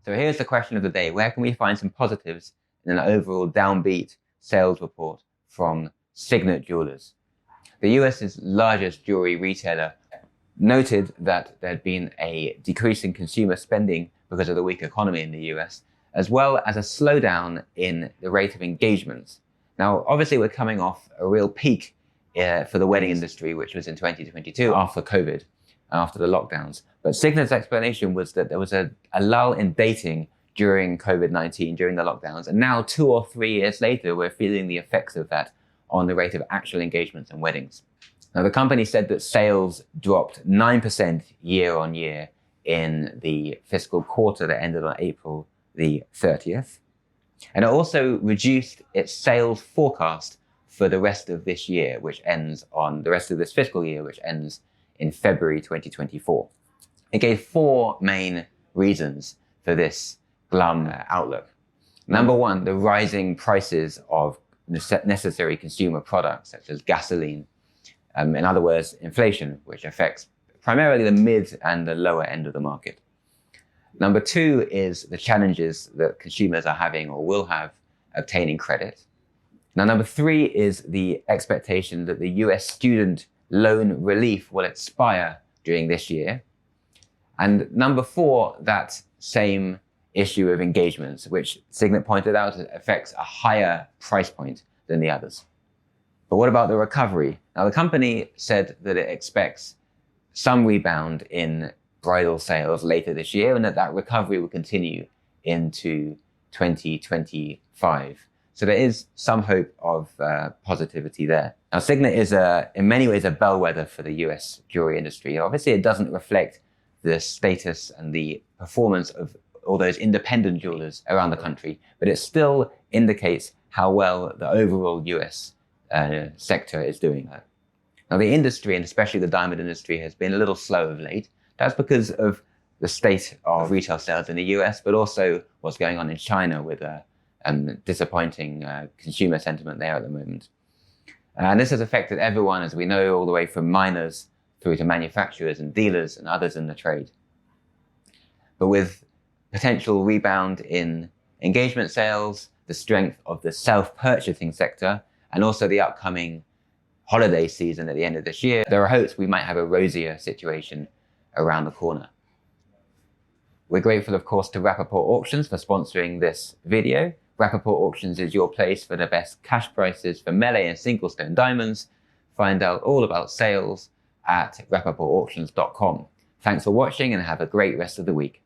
So here's the question of the day. Where can we find some positives in an overall downbeat sales report from Signet Jewelers? The US's largest jewelry retailer noted that there had been a decrease in consumer spending because of the weak economy in the US, as well as a slowdown in the rate of engagements. Now, obviously, we're coming off a real peak for the wedding industry, which was in 2022 after COVID, after the lockdowns. But Signet's explanation was that there was a lull in dating during COVID-19, during the lockdowns. And now 2 or 3 years later, we're feeling the effects of that on the rate of actual engagements and weddings. Now, the company said that sales dropped 9% year on year in the fiscal quarter that ended on April the 30th. And it also reduced its sales forecast for the rest of this year, which ends on the rest of this fiscal year, which ends in February 2024. It gave 4 main reasons for this glum outlook. Number one, the rising prices of necessary consumer products such as gasoline. In other words, inflation, which affects primarily the mid and the lower end of the market. Number 2 is the challenges that consumers are having or will have obtaining credit. Now, number 3 is the expectation that the US student loan relief will expire during this year. And number 4, that same issue of engagements, which Signet pointed out affects a higher price point than the others. But what about the recovery? Now, the company said that it expects some rebound in bridal sales later this year and that recovery will continue into 2025. So there is some hope of positivity there. Now, Signet is in many ways a bellwether for the US jewelry industry. Obviously, it doesn't reflect the status and the performance of all those independent jewelers around the country, but it still indicates how well the overall US sector is doing. Now, the industry, and especially the diamond industry, has been a little slow of late. That's because of the state of retail sales in the US, but also what's going on in China with disappointing consumer sentiment there at the moment. And this has affected everyone, as we know, all the way from miners through to manufacturers and dealers and others in the trade. But with potential rebound in engagement sales, the strength of the self-purchasing sector, and also the upcoming holiday season at the end of this year, there are hopes we might have a rosier situation around the corner. We're grateful, of course, to Rapaport Auctions for sponsoring this video. Rapaport Auctions is your place for the best cash prices for melee and single stone diamonds. Find out all about sales at rapaportauctions.com. Thanks for watching and have a great rest of the week.